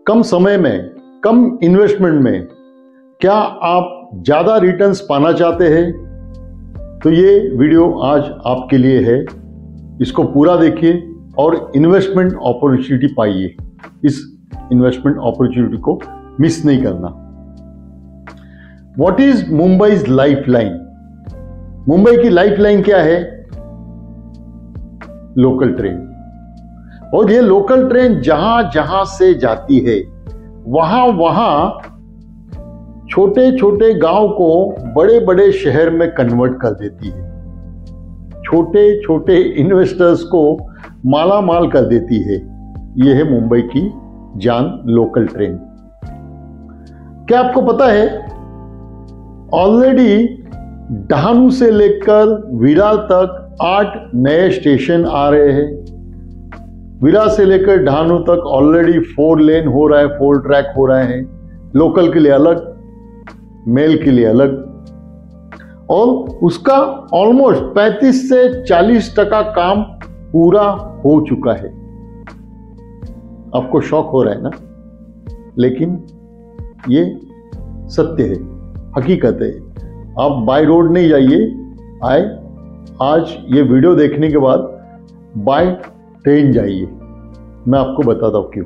कम समय में, कम इन्वेस्टमेंट में क्या आप ज्यादा रिटर्न्स पाना चाहते हैं तो ये वीडियो आज आपके लिए है। इसको पूरा देखिए और इन्वेस्टमेंट अपॉर्चुनिटी पाइए। इस इन्वेस्टमेंट अपॉर्चुनिटी को मिस नहीं करना। What is Mumbai's lifeline? Mumbai की लाइफलाइन क्या है? Local train. और ये लोकल ट्रेन जहां जहां से जाती है वहां वहां छोटे छोटे गांव को बड़े बड़े शहर में कन्वर्ट कर देती है, छोटे छोटे इन्वेस्टर्स को माला माल कर देती है। यह है मुंबई की जान, लोकल ट्रेन। क्या आपको पता है ऑलरेडी डहाणू से लेकर विरार तक 8 नए स्टेशन आ रहे हैं। विरार से लेकर डहाणू तक ऑलरेडी 4 लेन हो रहा है, 4 ट्रैक हो रहे हैं। लोकल के लिए अलग, मेल के लिए अलग। और उसका ऑलमोस्ट 35 से 40% काम पूरा हो चुका है। आपको शौक हो रहा है ना? लेकिन ये सत्य है, हकीकत है। आप बाय रोड नहीं जाइए, आज ये वीडियो देखने के बाद बाय ट्रेन जाइए। मैं आपको बताता हूं क्यों।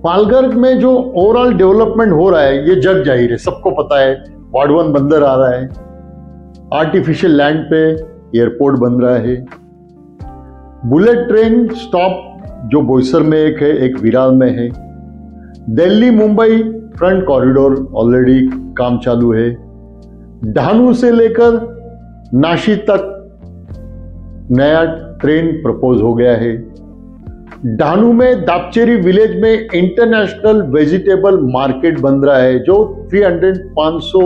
पालघर में जो ओवरऑल डेवलपमेंट हो रहा है ये जग जाहिर है, सबको पता है। वार्ड 1 बंदर आ रहा है, आर्टिफिशियल लैंड पे एयरपोर्ट बन रहा है। बुलेट ट्रेन स्टॉप जो बोईसर में एक है, एक विरार में है। Delhi Mumbai front corridor already काम चालू है। डहाणू से लेकर नासिक तक नया ट्रेन प्रपोज हो गया है। डहाणू में दापचेरी विलेज में इंटरनेशनल वेजिटेबल मार्केट बन रहा है जो 300-500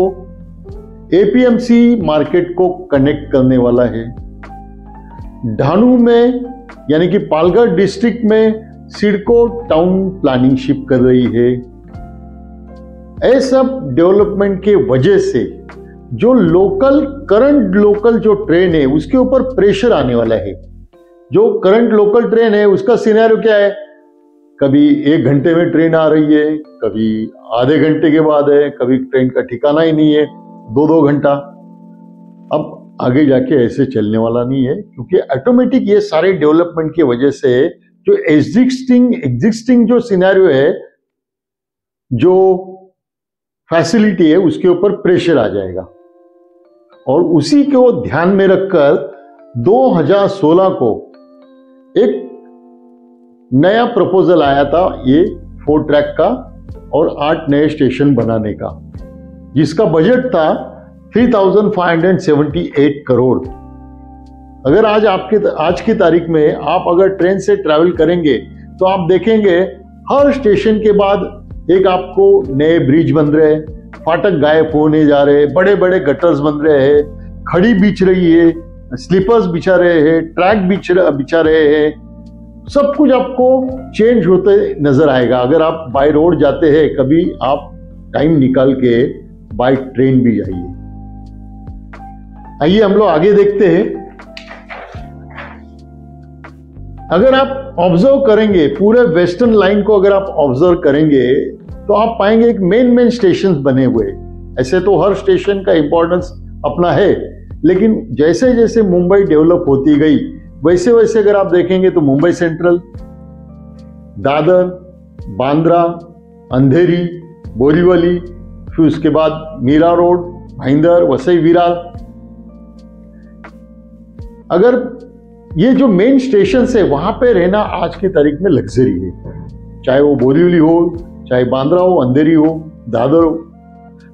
एपीएमसी मार्केट को कनेक्ट करने वाला है। डहाणू में यानी कि पालघर डिस्ट्रिक्ट में सिडको टाउन प्लानिंग शिप कर रही है। ये सब डेवलपमेंट के वजह से जो करंट लोकल जो ट्रेन है उसके ऊपर प्रेशर आने वाला है। जो करंट लोकल ट्रेन है उसका सिनेरियो क्या है? कभी 1 घंटे में ट्रेन आ रही है, कभी आधे घंटे के बाद है, कभी ट्रेन का ठिकाना ही नहीं है, 2-2 घंटा। अब आगे जाके ऐसे चलने वाला नहीं है, क्योंकि ऑटोमेटिक ये सारे डेवलपमेंट की वजह से जो एग्जिस्टिंग जो सिनेरियो है, जो फैसिलिटी है, उसके ऊपर प्रेशर आ जाएगा। और उसी को ध्यान में रखकर 2016 को एक नया प्रपोजल आया था ये 4 ट्रैक का और 8 नए स्टेशन बनाने का, जिसका बजट था 3578 करोड़। अगर आज की तारीख में आप अगर ट्रेन से ट्रैवल करेंगे तो आप देखेंगे हर स्टेशन के बाद एक आपको नए ब्रिज बन रहे हैं, फाटक गायब होने जा रहे हैं, बड़े बड़े गटर्स बन रहे हैं, खड़ी बिछ रही है, स्लीपर्स बिछा रहे हैं, ट्रैक बिछा रहे हैं। सब कुछ आपको चेंज होते नजर आएगा। अगर आप बाय रोड जाते हैं कभी, आप टाइम निकाल के बाय ट्रेन भी जाइए। आइए हम लोग आगे देखते हैं। अगर आप ऑब्जर्व करेंगे पूरे वेस्टर्न लाइन को, अगर आप ऑब्जर्व करेंगे तो आप पाएंगे एक मेन स्टेशन बने हुए। ऐसे तो हर स्टेशन का इंपॉर्टेंस अपना है, लेकिन जैसे जैसे मुंबई डेवलप होती गई वैसे वैसे अगर आप देखेंगे तो मुंबई सेंट्रल, दादर, बांद्रा, अंधेरी, बोरीवली, फिर उसके बाद मीरा रोड, भाईंदर, वसई विरार। अगर ये जो मेन स्टेशन है वहां पे रहना आज की तारीख में लग्जरी है, चाहे वो बोरीवली हो, चाहे बांद्रा हो, अंधेरी हो, दादर हो।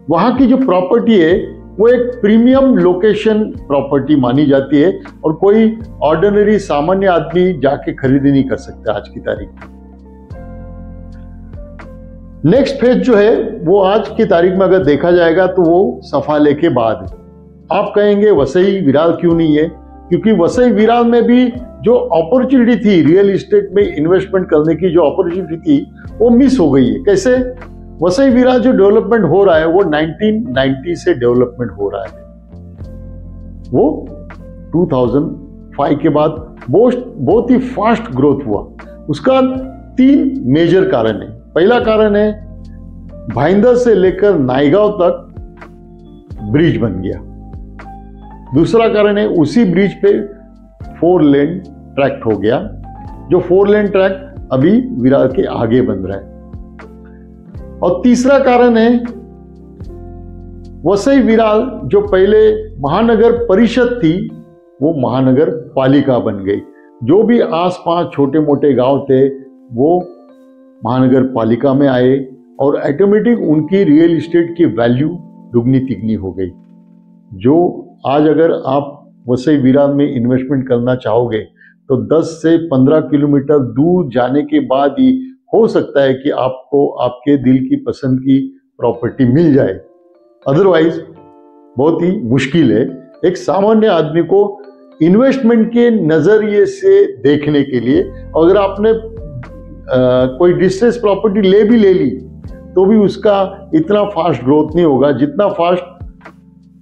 वहां की जो प्रॉपर्टी है वो एक प्रीमियम लोकेशन प्रॉपर्टी मानी जाती है और कोई ऑर्डिनरी सामान्य आदमी जाके खरीदी नहीं कर सकता आज की तारीख में। नेक्स्ट फेज जो है वो आज की तारीख में अगर देखा जाएगा तो वो सफाले के बाद है। आप कहेंगे वसई विरार क्यों नहीं है? क्योंकि वसई विरार में भी जो अपॉर्चुनिटी थी रियल एस्टेट में इन्वेस्टमेंट करने की, जो अपॉर्चुनिटी थी वो मिस हो गई है। कैसे? वसई विरार जो डेवलपमेंट हो रहा है वो 1990 से डेवलपमेंट हो रहा है, वो 2005 के बाद बहुत ही फास्ट ग्रोथ हुआ। उसका 3 मेजर कारण है। पहला कारण है भाईंदर से लेकर नायगांव तक ब्रिज बन गया। दूसरा कारण है उसी ब्रिज पे 4 लेन ट्रैक हो गया, जो 4 लेन ट्रैक अभी विरार के आगे बन रहा है। और तीसरा कारण है वसई विरार जो पहले महानगर परिषद थी वो महानगर पालिका बन गई। जो भी आसपास छोटे मोटे गांव थे वो महानगर पालिका में आए और ऑटोमेटिक उनकी रियल एस्टेट की वैल्यू दुगनी तिगनी हो गई। जो आज अगर आप वसई विरार में इन्वेस्टमेंट करना चाहोगे तो 10 से 15 किलोमीटर दूर जाने के बाद ही हो सकता है कि आपको आपके दिल की पसंद की प्रॉपर्टी मिल जाए, अदरवाइज बहुत ही मुश्किल है। एक सामान्य आदमी को इन्वेस्टमेंट के नजरिए से देखने के लिए, अगर आपने कोई डिस्ट्रेस प्रॉपर्टी ले ली तो भी उसका इतना फास्ट ग्रोथ नहीं होगा जितना फास्ट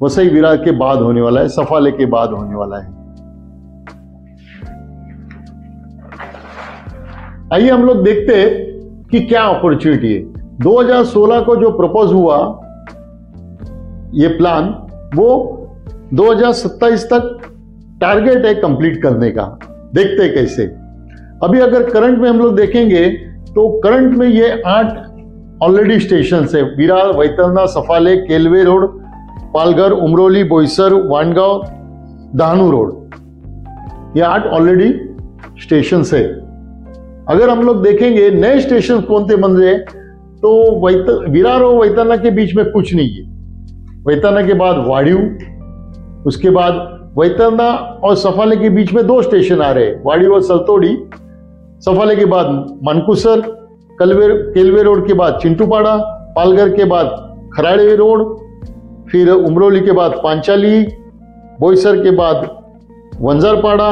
वसई विरार के बाद होने वाला है, सफाले के बाद होने वाला है। आइए हम लोग देखते हैं कि क्या अपॉर्चुनिटी है। 2016 को जो प्रपोज हुआ ये प्लान, वो 2027 तक टारगेट है कंप्लीट करने का। देखते हैं कैसे। अभी अगर करंट में हम लोग देखेंगे तो करंट में ये 8 ऑलरेडी स्टेशन है। विरार, वैतरणा, सफाले, केलवे रोड, पालघर, उमरोली, बोईसर, वांडगांव, दहानू रोड, ये 8 ऑलरेडी स्टेशन है। अगर हम लोग देखेंगे नए स्टेशन कौन से बन रहे तो विरार और वैतरणा के बीच में कुछ नहीं है। वैतरणा के बाद वाडियू, उसके बाद वैतरणा और सफाले के बीच में 2 स्टेशन आ रहे हैं, वाडियू और सलतोड़ी। सफाले के बाद मनकुसर, केलवे रोड के बाद चिंटूपाड़ा, पालघर के बाद खराड़े रोड, फिर उमरोली के बाद पांचाली, बोईसर के बाद वंजारपाड़ा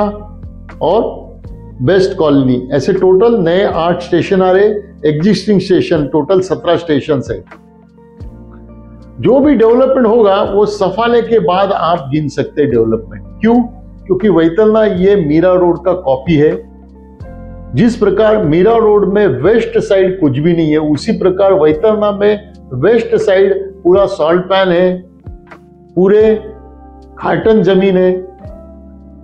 और बेस्ट कॉलोनी। ऐसे टोटल नए 8 स्टेशन आ रहे। एग्जिस्टिंग स्टेशन टोटल 17 स्टेशन है। जो भी डेवलपमेंट होगा वो सफाले के बाद आप गिन सकते हैं डेवलपमेंट। क्यों? क्योंकि वैतरणा ये मीरा रोड का कॉपी है। जिस प्रकार मीरा रोड में वेस्ट साइड कुछ भी नहीं है, उसी प्रकार वैतरणा में वेस्ट साइड पूरा सॉल्ट पैन है, पूरे खाटन जमीन है।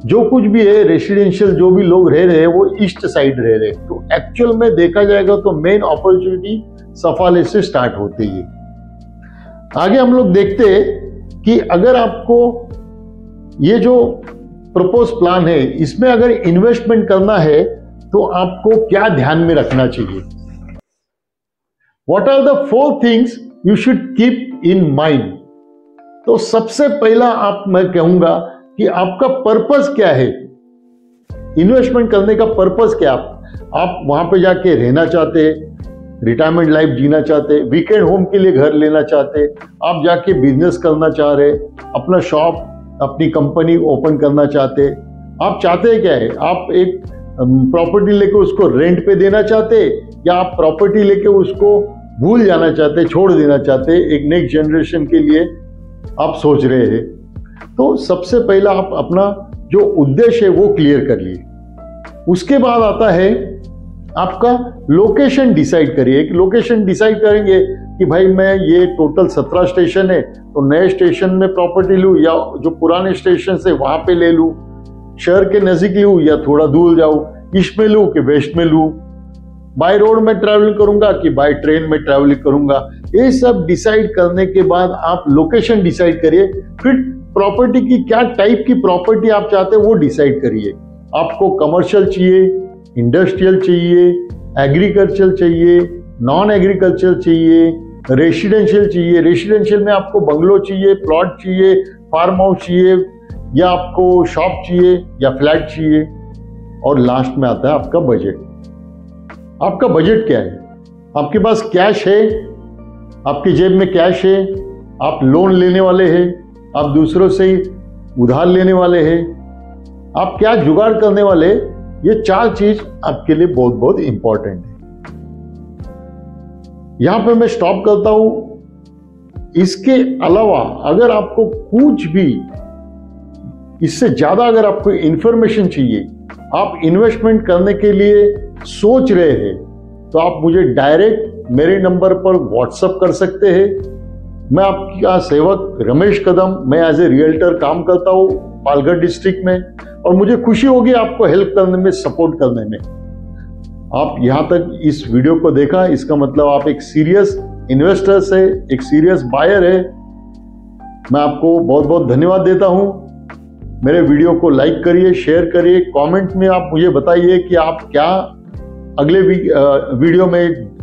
जो कुछ भी है रेसिडेंशियल, जो भी लोग रह रहे हैं वो ईस्ट साइड रह रहे हैं। तो एक्चुअल में देखा जाएगा तो मेन अपॉर्चुनिटी सफाले से स्टार्ट होती है। आगे हम लोग देखते हैं कि अगर आपको ये जो प्रपोज प्लान है इसमें अगर इन्वेस्टमेंट करना है तो आपको क्या ध्यान में रखना चाहिए। What are the 4 things you should keep in mind? तो सबसे पहला मैं कहूंगा कि आपका पर्पस क्या है, इन्वेस्टमेंट करने का पर्पस क्या। आप वहां पे जाके रहना चाहते हैं, रिटायरमेंट लाइफ जीना चाहते हैं, वीकेंड होम के लिए घर लेना चाहते हैं, आप जाके बिजनेस करना चाह रहे, अपना शॉप, अपनी कंपनी ओपन करना चाहते हैं, आप चाहते हैं क्या है, आप एक प्रॉपर्टी लेके उसको रेंट पे देना चाहते, या आप प्रॉपर्टी लेके उसको भूल जाना चाहते, छोड़ देना चाहते, एक नेक्स्ट जनरेशन के लिए आप सोच रहे हैं। तो सबसे पहला आप अपना जो उद्देश्य है वो क्लियर कर लिए। उसके बाद आता है आपका लोकेशन डिसाइड करिए। एक लोकेशन डिसाइड करेंगे कि भाई मैं ये टोटल 17 स्टेशन है तो नए स्टेशन में प्रॉपर्टी लूं या जो पुराने स्टेशन है वहां पे ले लूं, शहर के नजदीक लूं या थोड़ा दूर जाऊं, ईस्ट में लूं कि वेस्ट में लूं, बाय रोड में ट्रैवल करूंगा कि बाय ट्रेन में ट्रैवल करूंगा। ये सब डिसाइड करने के बाद आप लोकेशन डिसाइड करिए। फिर प्रॉपर्टी की क्या टाइप की प्रॉपर्टी आप चाहते हैं वो डिसाइड करिए। आपको कमर्शियल चाहिए, इंडस्ट्रियल चाहिए, एग्रीकल्चर चाहिए, नॉन एग्रीकल्चर चाहिए, रेसिडेंशियल चाहिए। रेसिडेंशियल में आपको बंगलो चाहिए, प्लॉट चाहिए, फार्म हाउस चाहिए, या आपको शॉप चाहिए या फ्लैट चाहिए। और लास्ट में आता है आपका बजट। आपका बजट क्या है, आपके पास कैश है, आपकी जेब में कैश है, आप लोन लेने वाले हैं, आप दूसरों से ही उधार लेने वाले हैं, आप क्या जुगाड़ करने वाले, ये 4 चीज आपके लिए बहुत बहुत इंपॉर्टेंट है। यहां पे मैं स्टॉप करता हूं। इसके अलावा अगर आपको कुछ भी इससे ज्यादा अगर आपको इंफॉर्मेशन चाहिए आप इन्वेस्टमेंट करने के लिए सोच रहे हैं तो आप मुझे डायरेक्ट मेरे नंबर पर व्हाट्सएप कर सकते हैं। मैं आपका सेवक रमेश कदम, मैं एज ए रियल्टर काम करता हूँ पालघर डिस्ट्रिक्ट में, और मुझे खुशी होगी आपको हेल्प करने में, सपोर्ट करने में। आप यहां तक इस वीडियो को देखा, इसका मतलब आप एक सीरियस इन्वेस्टर है, एक सीरियस बायर है। मैं आपको बहुत बहुत धन्यवाद देता हूं। मेरे वीडियो को लाइक करिए, शेयर करिए, कमेंट में आप मुझे बताइए कि आप क्या अगले वीडियो में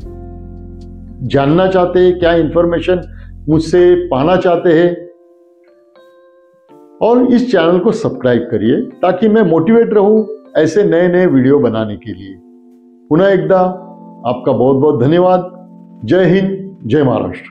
जानना चाहते हैं, क्या इंफॉर्मेशन मुझसे पाना चाहते हैं। और इस चैनल को सब्सक्राइब करिए ताकि मैं मोटिवेट रहूं ऐसे नए नए वीडियो बनाने के लिए। पुनः एकदा आपका बहुत बहुत धन्यवाद। जय हिंद, जय महाराष्ट्र।